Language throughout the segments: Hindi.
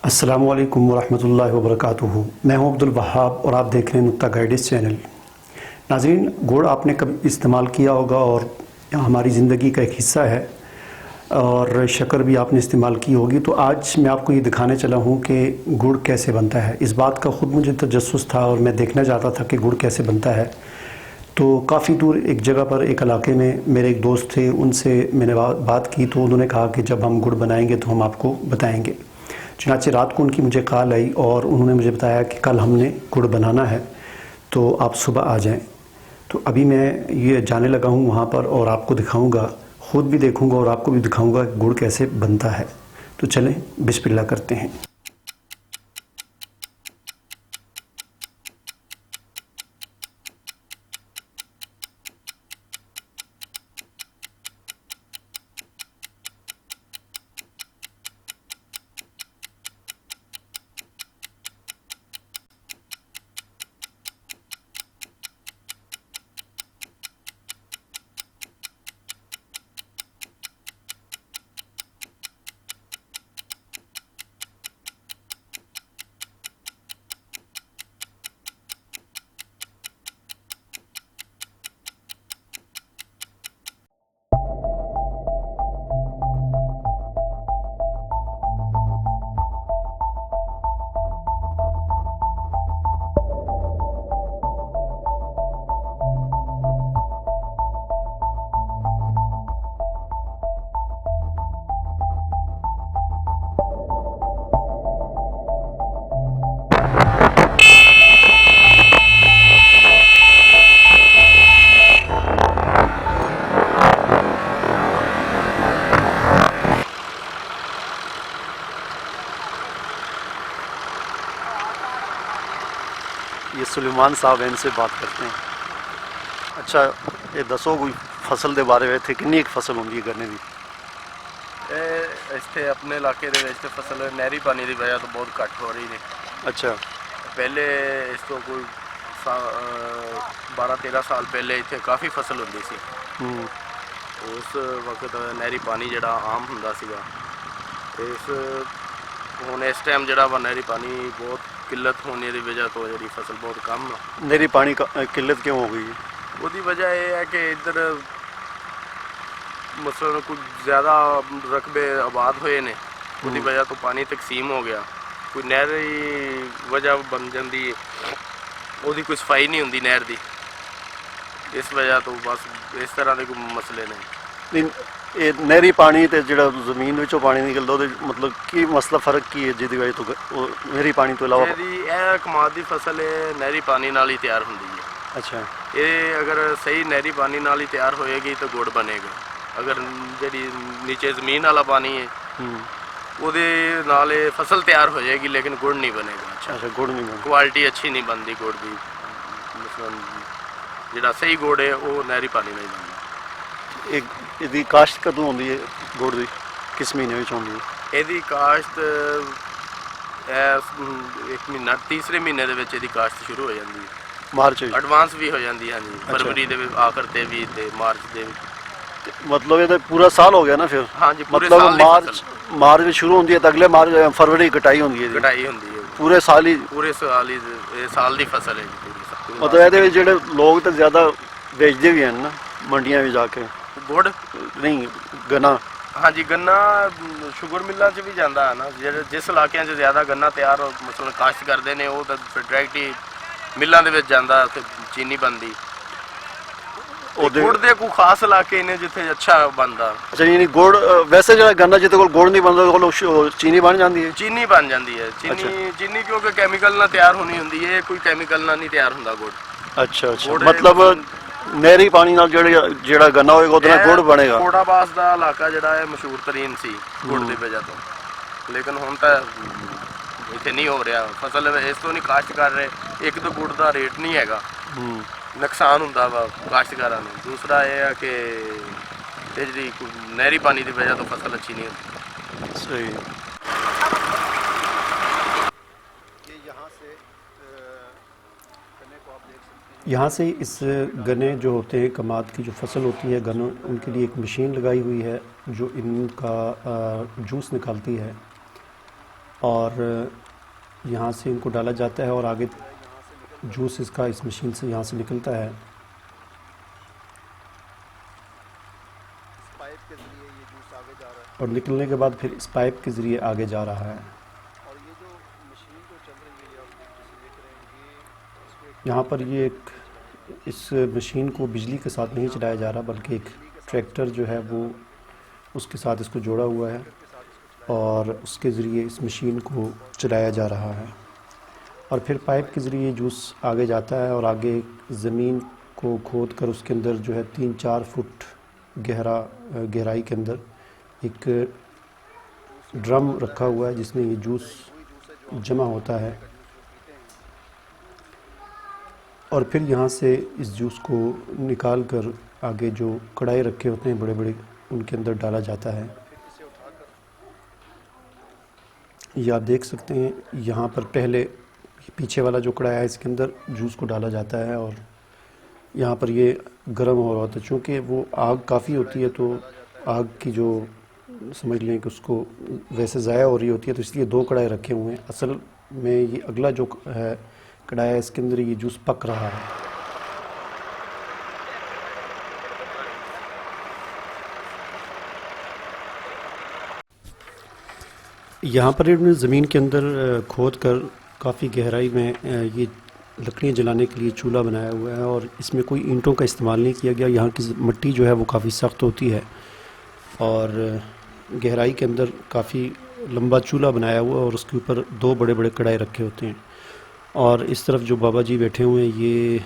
अस्सलामु अलैकुम वरहमतुल्लाहि वबरकातुहू। मैं हूं अब्दुल वहाब और आप देख रहे हैं नुक्ता गाइडेंस चैनल। नाज़रीन, गुड़ आपने कभी इस्तेमाल किया होगा और हमारी ज़िंदगी का एक हिस्सा है, और शक्कर भी आपने इस्तेमाल की होगी। तो आज मैं आपको ये दिखाने चला हूं कि गुड़ कैसे बनता है। इस बात का ख़ुद मुझे तजस्सुस था और मैं देखना चाहता था कि गुड़ कैसे बनता है। तो काफ़ी दूर एक जगह पर एक इलाके में मेरे एक दोस्त थे, उनसे मैंने बात की तो उन्होंने कहा कि जब हम गुड़ बनाएंगे तो हम आपको बताएंगे। चुनांचे रात को उनकी मुझे कॉल आई और उन्होंने मुझे बताया कि कल हमने गुड़ बनाना है, तो आप सुबह आ जाएं। तो अभी मैं ये जाने लगा हूँ वहाँ पर और आपको दिखाऊंगा, ख़ुद भी देखूंगा और आपको भी दिखाऊंगा गुड़ कैसे बनता है। तो चलें बिस्मिल्लाह करते हैं। ये सुलेमान साहब हैं, इनसे बात करते हैं। अच्छा, ये दसो कोई फसल के बारे में थे कितनी एक फसल होंगी गन्ने की? ਇੱਥੇ ਆਪਣੇ ਇਲਾਕੇ ਦੇ ਵਿੱਚ ਫਸਲ ਨਹਿਰੀ ਪਾਣੀ ਦੀ ਵਜ੍ਹਾ ਤੋਂ ਬਹੁਤ ਘੱਟ ਹੋ ਰਹੀ ਨੇ। अच्छा, ਪਹਿਲੇ ਇਸ ਤੋਂ ਕੋਈ 12-13 ਸਾਲ ਪਹਿਲੇ ਇੱਥੇ ਕਾਫੀ ਫਸਲ ਹੁੰਦੀ ਸੀ। ਉਸ ਵਕਤ ਨਹਿਰੀ ਪਾਣੀ ਜਿਹੜਾ ਆਮ ਹੁੰਦਾ ਸੀਗਾ। ਹੁਣ ਇਸ ਟਾਈਮ ਜਿਹੜਾ ਵਾ ਨਹਿਰੀ ਪਾਣੀ ਬਹੁਤ ਕਿੱਲਤ ਹੋਣੇ ਦੀ ਵਜ੍ਹਾ ਤੋਂ ਜਿਹੜੀ ਫਸਲ ਬਹੁਤ ਕਮ ਆ। नहरी पानी का किल्लत क्यों हो गई? ਉਹਦੀ ਵਜ੍ਹਾ ਇਹ ਹੈ ਕਿ ਇੱਧਰ ਮਸਲਨ ਕੁਝ ਜ਼ਿਆਦਾ ਰਕਬੇ ਆਬਾਦ ਹੋਏ ਨੇ, ਉਹਦੀ ਵਜ੍ਹਾ ਤੋਂ ਪਾਣੀ ਤਕਸੀਮ ਹੋ ਗਿਆ। ਕੋਈ ਨਹਿਰੀ ਵਜ੍ਹਾ ਬਣ ਜਾਂਦੀ ਹੈ, ਉਹਦੀ ਕੋਈ ਸਫਾਈ ਨਹੀਂ ਹੁੰਦੀ ਨਹਿਰ ਦੀ। ਇਸ ਵਜ੍ਹਾ ਤੋਂ ਬਸ ਇਸ ਤਰ੍ਹਾਂ ਦੇ ਕੋਈ ਮਸਲੇ ਨੇ। नहीं, ये नहरी पानी तो जो जमीन विचों पानी निकलता वो मतलब की मसला फर्क की है जिसकी वजह तो नहरी पानी तो इलावा? ਇਹ ਕਮਾਦ ਦੀ ਫਸਲ ਇਹ ਨਹਿਰੀ ਪਾਣੀ ਨਾਲ ਹੀ ਤਿਆਰ ਹੁੰਦੀ ਹੈ। अच्छा, ਇਹ ਅਗਰ ਸਹੀ ਨਹਿਰੀ ਪਾਣੀ ਨਾਲ ਹੀ ਤਿਆਰ ਹੋਏਗੀ ਤਾਂ ਗੁੜ ਬਣੇਗਾ। ਅਗਰ ਜਿਹੜੀ ਨੀਚੇ ਜ਼ਮੀਨ ਵਾਲਾ ਪਾਣੀ ਹੈ ਉਹਦੇ ਨਾਲ ਇਹ ਫਸਲ ਤਿਆਰ ਹੋ ਜਾਏਗੀ ਲੇਕਿਨ ਗੁੜ ਨਹੀਂ ਬਣੇਗਾ। अच्छा, गुड़ नहीं बनता। ਕੁਆਲਿਟੀ ਅੱਛੀ ਨਹੀਂ ਬਣਦੀ ਗੁੜ ਦੀ। ਮਸਲਨ ਜਿਹੜਾ ਸਹੀ ਗੁੜ ਹੈ ਉਹ ਨਹਿਰੀ ਪਾਣੀ ਨਾਲ ਹੀ ਬਣਦਾ। एक ਇਹਦੀ ਕਾਸ਼ਤ ਕਦੋਂ ਹੁੰਦੀ ਹੈ ਗੁੜ ਦੀ? ਕਿਸ ਮਹੀਨੇ ਵਿੱਚ ਹੁੰਦੀ ਹੈ? ਇਹਦੀ ਕਾਸ਼ਤ ਇੱਕ ਮਹੀਨਾ ਤੀਸਰੇ ਮਹੀਨੇ ਦੇ ਵਿੱਚ ਇਹਦੀ ਕਾਸ਼ਤ ਸ਼ੁਰੂ ਹੋ ਜਾਂਦੀ ਹੈ। ਮਾਰਚ ਵਿੱਚ ਐਡਵਾਂਸ ਵੀ ਹੋ ਜਾਂਦੀ ਹੈ ਜੀ, ਫਰਵਰੀ ਦੇ ਆਖਰ ਤੇ ਵੀ ਤੇ ਮਾਰਚ ਦੇ ਵੀ। मतलब ये तो पूरा साल हो गया ना फिर? हाँ जी, पूरे मतलब साल की मार्च में शुरू होती है तो अगले मार्च फरवरी कटाई होती है? कटाई होती है पूरे साल ही? पूरे साल ही, ये साल की फसल है जी पूरी। मतलब ये ਜਿਹੜੇ ਲੋਕ ਤਾਂ ਜ਼ਿਆਦਾ ਵੇਚਦੇ ਵੀ ਹਨ ਨਾ ਮੰਡੀਆਂ ਵਿੱਚ ਜਾ ਕੇ ਗੁੜ ਨਹੀਂ ਗੰਨਾ? ਹਾਂਜੀ, ਗੰਨਾ ਸ਼ੂਗਰ ਮਿੱਲਾਂ 'ਚ ਵੀ ਜਾਂਦਾ ਹੈ ਨਾ। ਜਿਹੜੇ ਜਿਸ ਇਲਾਕਿਆਂ 'ਚ ਜ਼ਿਆਦਾ ਗੰਨਾ ਤਿਆਰ ਮਤਲਬ ਕਾਸ਼ਤ ਕਰਦੇ ਨੇ ਉਹ ਤਾਂ ਫਿਰ ਡਾਇਰੈਕਟ ਹੀ ਮਿੱਲਾਂ ਦੇ ਵਿੱਚ ਜਾਂਦਾ ਤੇ ਚੀਨੀ ਬਣਦੀ। ਗੁੜ ਦੇ ਕੋਈ ਖਾਸ ਇਲਾਕੇ ਨੇ ਜਿੱਥੇ ਅੱਛਾ ਬਣਦਾ। ਅੱਛਾ, ਯਾਨੀ ਗੁੜ ਵੈਸੇ ਜਿਹੜਾ ਗੰਨਾ ਜਿਹਦੇ ਕੋਲ ਗੁੜ ਨਹੀਂ ਬਣਦਾ ਉਹਦੇ ਕੋਲ ਚੀਨੀ ਬਣ ਜਾਂਦੀ ਹੈ? ਚੀਨੀ ਬਣ ਜਾਂਦੀ ਹੈ। ਚੀਨੀ ਕਿਉਂਕਿ ਕੈਮੀਕਲ ਨਾਲ ਤਿਆਰ ਹੋਣੀ ਹੁੰਦੀ ਹੈ, ਕੋਈ ਕੈਮੀਕਲ ਨਾਲ ਨਹੀਂ ਤਿਆਰ ਹੁੰਦਾ ਗੁੜ। ਅੱਛਾ, ਮਤਲਬ ਨਹਿਰੀ ਪਾਣੀ ਨਾਲ ਜਿਹੜਾ ਗੰਨਾ ਹੋਏਗਾ ਉਹਦੇ ਨਾਲ ਗੁੜ ਬਣੇਗਾ। ਕੋੜਾਬਾਸ ਦਾ ਇਲਾਕਾ ਜਿਹੜਾ ਹੈ ਮਸ਼ਹੂਰ ਤਰੀਨ ਸੀ ਗੁੜ ਦੀ ਵਜ੍ਹਾ ਤੋਂ, ਲੇਕਿਨ ਹੁਣ ਤਾਂ ਇੱਥੇ ਨਹੀਂ ਹੋ ਰਿਹਾ। ਫਸਲ ਇਸ ਤੋਂ ਨਹੀਂ ਕਾਸ਼ਤ ਕਰ ਰਹੇ। ਇੱਕ ਤਾਂ ਗੁੜ ਦਾ ਰੇਟ ਨਹੀਂ ਹੈਗਾ, ਨੁਕਸਾਨ ਹੁੰਦਾ ਵਾ ਕਾਸ਼ਤਕਾਰਾਂ ਨੂੰ। ਦੂਸਰਾ ਇਹ ਹੈ ਕਿ ਇਹ ਜਿਹੜੀ ਨਹਿਰੀ ਪਾਣੀ ਦੀ ਵਜ੍ਹਾ ਤੋਂ ਫਸਲ ਅੱਛੀ ਨਹੀਂ ਹੁੰਦੀ। ਸਹੀ। यहाँ से इस गन्ने जो होते हैं कमाद की जो फसल होती है गन्नों, उनके लिए एक मशीन लगाई हुई है जो इनका जूस निकालती है। और यहाँ से इनको डाला जाता है और आगे जूस इसका इस मशीन से यहाँ से निकलता है। पाइप के जरिए ये जूस आगे जा रहा है और निकलने के बाद फिर इस पाइप के ज़रिए आगे जा रहा है। और ये जो मशीन जो चल रही है आप जैसे देख रहे हैं ये इसको एक यहाँ पर ये एक इस मशीन को बिजली के साथ नहीं चलाया जा रहा, बल्कि एक ट्रैक्टर जो है वो उसके साथ इसको जोड़ा हुआ है और उसके ज़रिए इस मशीन को चलाया जा रहा है। और फिर पाइप के ज़रिए जूस आगे जाता है और आगे ज़मीन को खोद कर उसके अंदर जो है 3-4 फुट गहराई के अंदर एक ड्रम रखा हुआ है जिसमें ये जूस जमा होता है। और फिर यहाँ से इस जूस को निकाल कर आगे जो कढ़ाई रखे होते हैं बड़े बड़े, उनके अंदर डाला जाता है। ये आप देख सकते हैं, यहाँ पर पहले पीछे वाला जो कढ़ाई है इसके अंदर जूस को डाला जाता है और यहाँ पर ये गर्म हो रहा होता है। चूँकि वो आग काफ़ी होती है तो आग की जो समझ लें कि उसको वैसे ज़ाया हो रही होती है, तो इसलिए 2 कढ़ाई रखे हुए हैं। असल में ये अगला जो है कढ़ाई है इसके अंदर ये जूस पक रहा है। यहाँ पर इन्होंने ज़मीन के अंदर खोद कर काफ़ी गहराई में ये लकड़ियाँ जलाने के लिए चूल्हा बनाया हुआ है और इसमें कोई ईंटों का इस्तेमाल नहीं किया गया। यहाँ की मिट्टी जो है वो काफ़ी सख्त होती है और गहराई के अंदर काफ़ी लंबा चूल्हा बनाया हुआ है और उसके ऊपर 2 बड़े बड़े कढ़ाई रखे होते हैं। और इस तरफ जो बाबा जी बैठे हुए हैं ये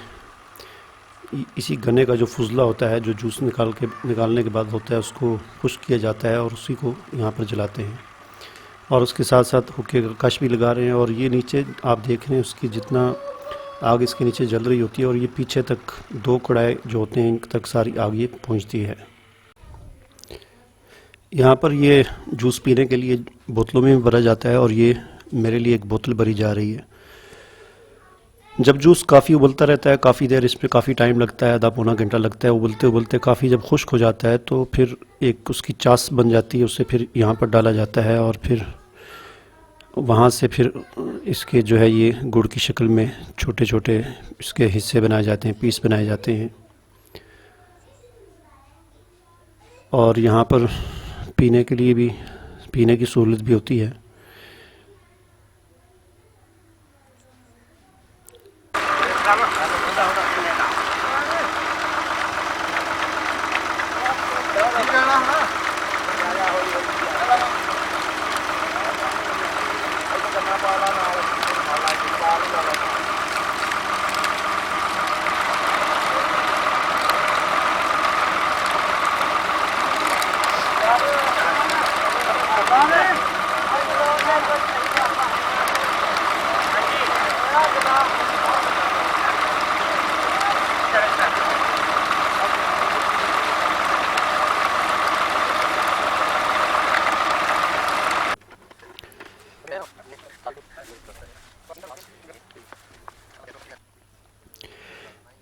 इसी गन्ने का जो फुजला होता है, जो जूस निकालने के बाद होता है, उसको खुश्क किया जाता है और उसी को यहाँ पर जलाते हैं। और उसके साथ साथ हुक्के का कश भी लगा रहे हैं। और ये नीचे आप देख रहे हैं उसकी जितना आग इसके नीचे जल रही होती है और ये पीछे तक 2 कढ़ाई जो होते हैं इन तक सारी आग ये पहुँचती है। यहाँ पर ये जूस पीने के लिए बोतलों में भरा जाता है और ये मेरे लिए एक बोतल भरी जा रही है। जब जूस काफ़ी उबलता रहता है, काफ़ी देर इस पर काफ़ी टाइम लगता है, आधा पौना घंटा लगता है उबलते उबलते, काफ़ी जब खुश्क हो जाता है तो फिर एक उसकी चास बन जाती है, उसे फिर यहाँ पर डाला जाता है और फिर वहाँ से फिर इसके जो है ये गुड़ की शक्ल में छोटे छोटे इसके हिस्से बनाए जाते हैं, पीस बनाए जाते हैं। और यहाँ पर पीने के लिए भी पीने की सहूलत भी होती है।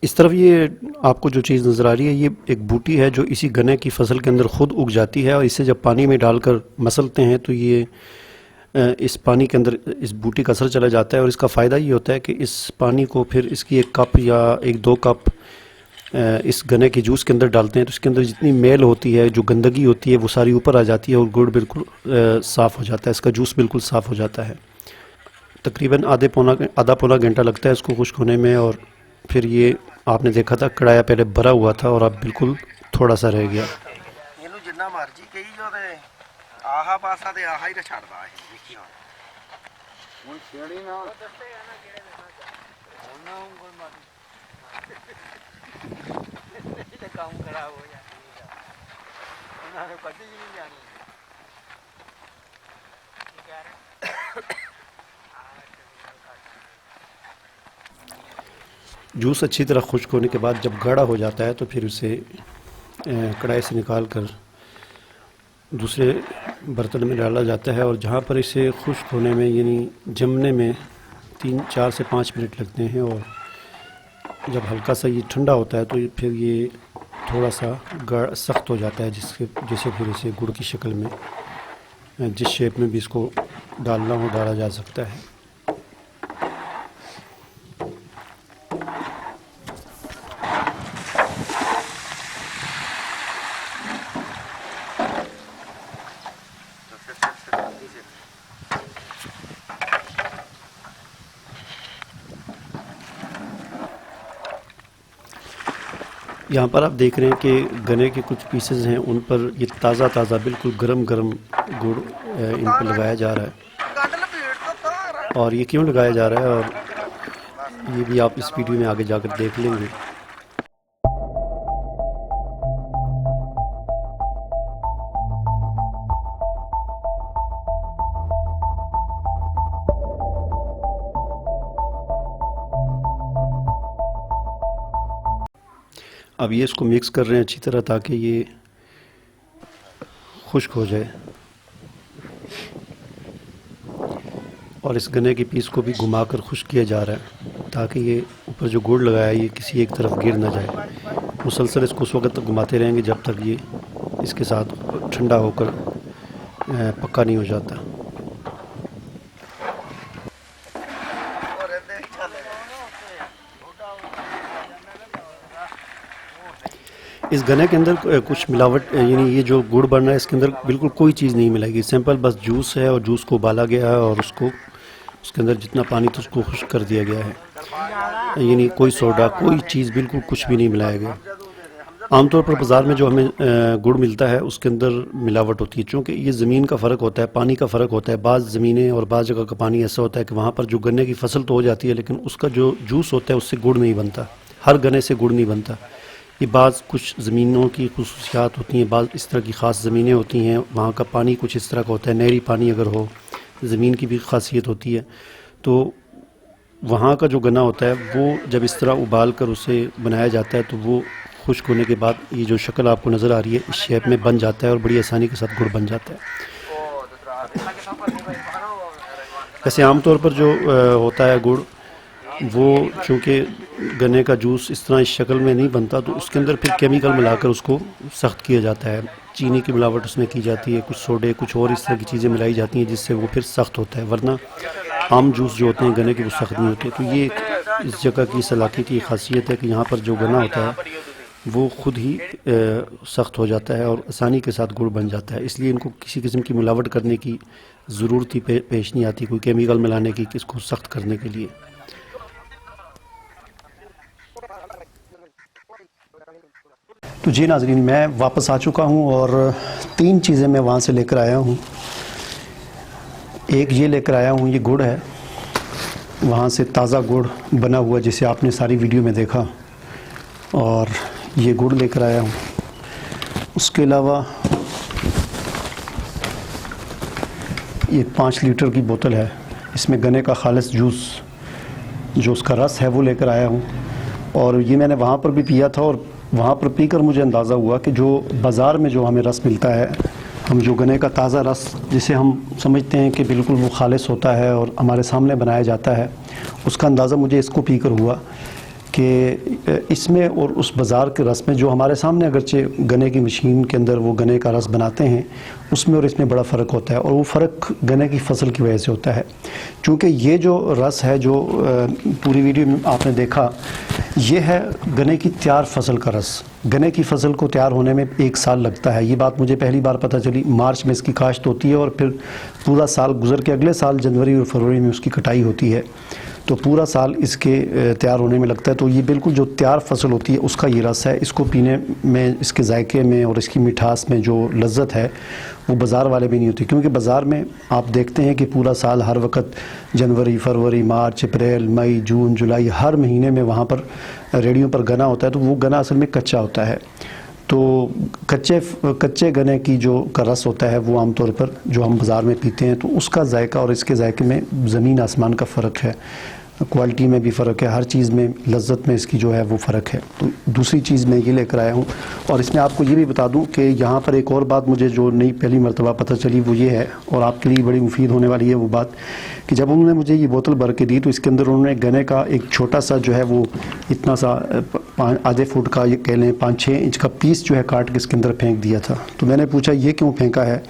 इस तरफ ये आपको जो चीज़ नज़र आ रही है ये एक बूटी है जो इसी गन्ने की फसल के अंदर खुद उग जाती है और इसे जब पानी में डालकर मसलते हैं तो ये इस पानी के अंदर इस बूटी का असर चला जाता है। और इसका फ़ायदा ये होता है कि इस पानी को फिर इसकी 1 कप या 1-2 कप इस गन्ने के जूस के अंदर डालते हैं तो इसके अंदर जितनी मैल होती है, जो गंदगी होती है, वो सारी ऊपर आ जाती है और गुड़ बिल्कुल साफ़ हो जाता है, इसका जूस बिल्कुल साफ़ हो जाता है। तकरीबन आधा पौना घंटा लगता है इसको खुश्क होने में। और फिर ये आपने देखा था कढ़ाया पहले भरा हुआ था और अब बिल्कुल थोड़ा सा रह गया। ਇਹਨੂੰ ਜਿੰਨਾ ਮਰਜ਼ੀ ਕਹੀ ਜੋ ਤੇ ਆਹਾ ਪਾਸਾ ਤੇ ਆਹਾ ਹੀ ਛੱਡਦਾ ਇਹ ਦੇਖੀ ਹੁਣ ਛੇੜੀ ਨਾ ਹੁਣ ਨਾ ਉਂਗਲ ਮਾਰੀ ਤੇ ਕੰਮ ਖਰਾਬ ਹੋ ਜਾਂਦਾ ਉਹਨਾਂ ਨੇ ਕਦੀ ਨਹੀਂ ਜਾਣੀ ਕੀ ਕਹਿ ਰਹੇ जूस अच्छी तरह खुश्क होने के बाद जब गाढ़ा हो जाता है तो फिर उसे कढ़ाई से निकाल कर दूसरे बर्तन में डाला जाता है। और जहाँ पर इसे खुश्क होने में यानी जमने में 4 से 5 मिनट लगते हैं। और जब हल्का सा ये ठंडा होता है तो फिर ये थोड़ा सा सख्त हो जाता है जिससे फिर इसे गुड़ की शक्ल में जिस शेप में भी इसको डालना हो डाला जा सकता है। यहाँ पर आप देख रहे हैं कि गन्ने के कुछ पीसेस हैं, उन पर ये ताज़ा बिल्कुल गरम गुड़ इन पर लगाया जा रहा है। और ये क्यों लगाया जा रहा है और ये भी आप इस वीडियो में आगे जाकर देख लेंगे। अब ये इसको मिक्स कर रहे हैं अच्छी तरह ताकि ये खुश्क हो जाए, और इस गन्ने के पीस को भी घुमाकर खुश्क किया जा रहा है ताकि ये ऊपर जो गुड़ लगाया है ये किसी एक तरफ गिर ना जाए। मुसलसल इसको उस वक्त तक घुमाते रहेंगे जब तक ये इसके साथ ठंडा होकर पक्का नहीं हो जाता। इस गन्ने के अंदर कुछ मिलावट, यानी ये जो गुड़ बन रहा है इसके अंदर बिल्कुल कोई चीज़ नहीं मिलेगी। सिंपल बस जूस है और जूस को उबाला गया है और उसको उसके अंदर जितना पानी था उसको खुश्क कर दिया गया है। यानी कोई सोडा, कोई चीज़, बिल्कुल कुछ भी नहीं मिलाया गया। आमतौर पर बाज़ार में जो हमें गुड़ मिलता है उसके अंदर मिलावट होती है, क्योंकि ये ज़मीन का फ़र्क होता है, पानी का फ़र्क होता है। बाज़ ज़मीनें और बाज़ जगह का पानी ऐसा होता है कि वहाँ पर जो गन्ने की फसल तो हो जाती है लेकिन उसका जो जूस होता है उससे गुड़ नहीं बनता। हर गन्ने से गुड़ नहीं बनता। ये बाज़ कुछ ज़मीनों की खुसूसियात होती हैं, बाज़ इस तरह की ख़ास ज़मीनें होती हैं, वहाँ का पानी कुछ इस तरह का होता है, नहरी पानी अगर हो, ज़मीन की भी ख़ासियत होती है। तो वहाँ का जो गन्ना होता है वो जब इस तरह उबाल कर उसे बनाया जाता है तो वो खुश्क होने के बाद ये जो शक्ल आपको नज़र आ रही है इस शेप में बन जाता है और बड़ी आसानी के साथ गुड़ बन जाता है। वैसे आमतौर पर जो होता है गुड़, वो चूँकि गन्ने का जूस इस तरह इस शक्ल में नहीं बनता तो उसके अंदर फिर केमिकल मिलाकर उसको सख्त किया जाता है। चीनी की मिलावट उसमें की जाती है, कुछ सोडे, कुछ और इस तरह की चीज़ें मिलाई जाती हैं जिससे वो फिर सख्त होता है। वरना आम जूस जो होते हैं गन्ने के वो सख्त नहीं होते। तो ये इस जगह की, इस इलाके की खासियत है कि यहाँ पर जो गन्ना होता है वो ख़ुद ही सख्त हो जाता है और आसानी के साथ गुड़ बन जाता है। इसलिए इनको किसी किस्म की मिलावट करने की ज़रूरत ही पेश नहीं आती, कोई केमिकल मिलाने की इसको सख्त करने के लिए। तो जी नाज़रीन, मैं वापस आ चुका हूँ और 3 चीज़ें मैं वहाँ से लेकर आया हूँ। एक ये लेकर आया हूँ, ये गुड़ है, वहाँ से ताज़ा गुड़ बना हुआ जिसे आपने सारी वीडियो में देखा, और ये गुड़ लेकर आया हूँ। उसके अलावा ये 5 लीटर की बोतल है, इसमें गन्ने का खालिस जूस जो उसका रस है वो लेकर आया हूँ। और ये मैंने वहाँ पर भी पिया था और वहाँ पर पीकर मुझे अंदाज़ा हुआ कि जो बाज़ार में जो हमें रस मिलता है, हम जो गन्ने का ताज़ा रस जिसे हम समझते हैं कि बिल्कुल वो खालिस होता है और हमारे सामने बनाया जाता है, उसका अंदाज़ा मुझे इसको पीकर हुआ कि इसमें और उस बाज़ार के रस में जो हमारे सामने अगरचे गन्ने की मशीन के अंदर वो गन्ने का रस बनाते हैं उसमें और इसमें बड़ा फ़र्क होता है। और वो फ़र्क गन्ने की फसल की वजह से होता है। क्योंकि ये जो रस है जो पूरी वीडियो में आपने देखा, ये है गन्ने की तैयार फसल का रस। गन्ने की फसल को तैयार होने में 1 साल लगता है। ये बात मुझे पहली बार पता चली। मार्च में इसकी काश्त होती है और फिर पूरा साल गुजर के अगले साल जनवरी और फरवरी में उसकी कटाई होती है, तो पूरा साल इसके तैयार होने में लगता है। तो ये बिल्कुल जो तैयार फसल होती है उसका ये रस है। इसको पीने में, इसके जायके में और इसकी मिठास में जो लज्जत है वो बाज़ार वाले भी नहीं होती। क्योंकि बाज़ार में आप देखते हैं कि पूरा साल हर वक्त जनवरी, फरवरी, मार्च, अप्रैल, मई, जून, जुलाई, हर महीने में वहाँ पर रेडियो पर गन्ना होता है, तो वो गन्ना असल में कच्चा होता है। तो कच्चे गन्ने की जो का रस होता है वो आमतौर पर जो हम बाज़ार में पीते हैं तो उसका जायका और इसके जायके में ज़मीन आसमान का फ़र्क है। क्वालिटी में भी फ़र्क है, हर चीज़ में, लज्जत में इसकी जो है वो फ़र्क है। तो दूसरी चीज़ मैं ये लेकर आया हूँ। और इसमें आपको ये भी बता दूँ कि यहाँ पर एक और बात मुझे जो नई पहली मरतबा पता चली वो ये है, और आपके लिए बड़ी मुफीद होने वाली है वो बात, कि जब उन्होंने मुझे ये बोतल भर के दी तो इसके अंदर उन्होंने गन्ने का एक छोटा सा जो है वो इतना सा आधे फुट का, ये कह लें 5-6 इंच का पीस जो है काट के इसके अंदर फेंक दिया था। तो मैंने पूछा ये क्यों फेंका है,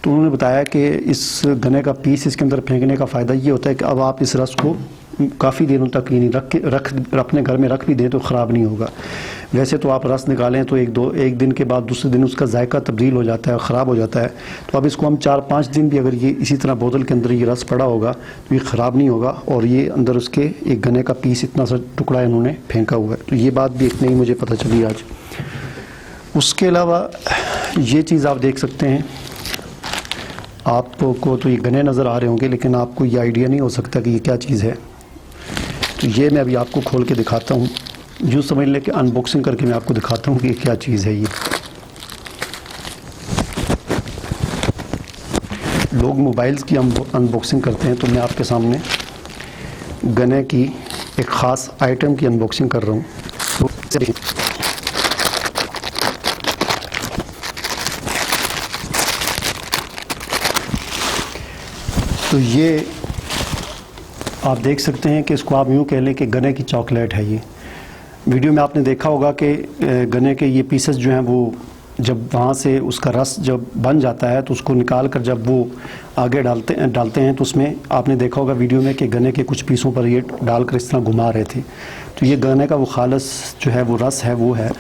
तो उन्होंने बताया कि इस गन्ने का पीस इसके अंदर फेंकने का फ़ायदा ये होता है कि अब आप इस रस को काफ़ी दिनों तक यानी रख अपने घर में रख भी दें तो ख़राब नहीं होगा। वैसे तो आप रस निकालें तो एक दिन के बाद दूसरे दिन उसका जायका तब्दील हो जाता है, ख़राब हो जाता है। तो अब इसको हम 4-5 दिन भी अगर ये इसी तरह बोतल के अंदर ये रस पड़ा होगा तो ये ख़राब नहीं होगा। और ये अंदर उसके एक गन्ने का पीस इतना सा टुकड़ा इन्होंने फेंका हुआ है, तो ये बात भी एक नई मुझे पता चली आज। उसके अलावा ये चीज़ आप देख सकते हैं, आपको तो ये गन्ने नज़र आ रहे होंगे लेकिन आपको ये आइडिया नहीं हो सकता कि ये क्या चीज़ है। तो ये मैं अभी आपको खोल के दिखाता हूँ, यूँ समझ लें कि अनबॉक्सिंग करके मैं आपको दिखाता हूँ कि ये क्या चीज़ है। ये लोग मोबाइल्स की अनबॉक्सिंग करते हैं, तो मैं आपके सामने गन्ने की एक ख़ास आइटम की अनबॉक्सिंग कर रहा हूँ। तो ये आप देख सकते हैं कि इसको आप यूँ कह लें कि गन्ने की चॉकलेट है। ये वीडियो में आपने देखा होगा कि गन्ने के ये पीसेस जो हैं वो जब वहाँ से उसका रस जब बन जाता है तो उसको निकाल कर जब वो आगे डालते हैं तो उसमें आपने देखा होगा वीडियो में कि गन्ने के कुछ पीसों पर ये डालकर इस तरह घुमा रहे थे। तो ये गन्ने का वो खालस जो है वो रस है वो है,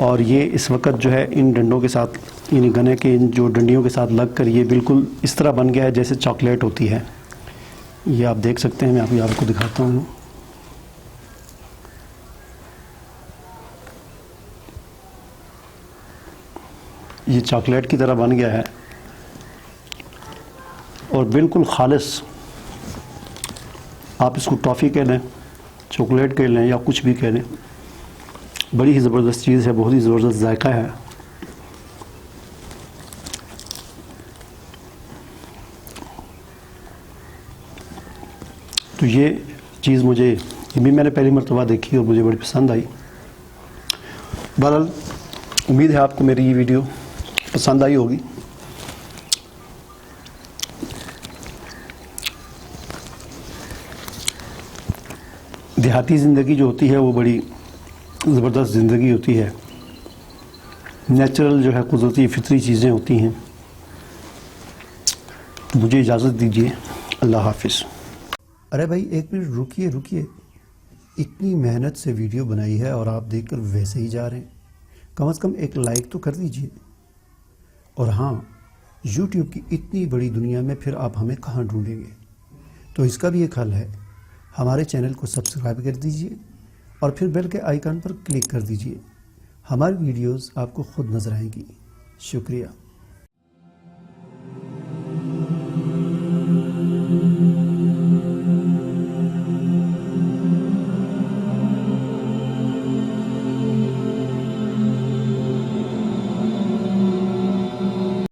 और ये इस वक्त जो है इन डंडों के साथ यानी गन्ने के इन जो डंडियों के साथ लग कर ये बिल्कुल इस तरह बन गया है जैसे चॉकलेट होती है। ये आप देख सकते हैं, मैं अभी आपको दिखाता हूँ। ये चॉकलेट की तरह बन गया है और बिल्कुल खालिस, आप इसको टॉफ़ी कह लें, चॉकलेट कह लें या कुछ भी कह लें, बड़ी ही ज़बरदस्त चीज़ है, बहुत ही ज़बरदस्त जायका है। तो ये चीज़ ये भी मैंने पहली मरतबा देखी और मुझे बड़ी पसंद आई। बहरहाल उम्मीद है आपको मेरी ये वीडियो पसंद आई होगी। देहाती ज़िंदगी जो होती है वो बड़ी ज़बरदस्त ज़िंदगी होती है, नेचुरल जो है कुदरती फितरी चीज़ें होती हैं। तो मुझे इजाज़त दीजिए, अल्लाह हाफिज़। अरे भाई एक मिनट रुकिए, इतनी मेहनत से वीडियो बनाई है और आप देखकर वैसे ही जा रहे हैं, कम से कम एक लाइक तो कर दीजिए। और हाँ, YouTube की इतनी बड़ी दुनिया में फिर आप हमें कहाँ ढूंढेंगे, तो इसका भी एक हल है, हमारे चैनल को सब्सक्राइब कर दीजिए और फिर बेल के आइकन पर क्लिक कर दीजिए। हमारी वीडियोस आपको खुद नज़र आएंगी। शुक्रिया।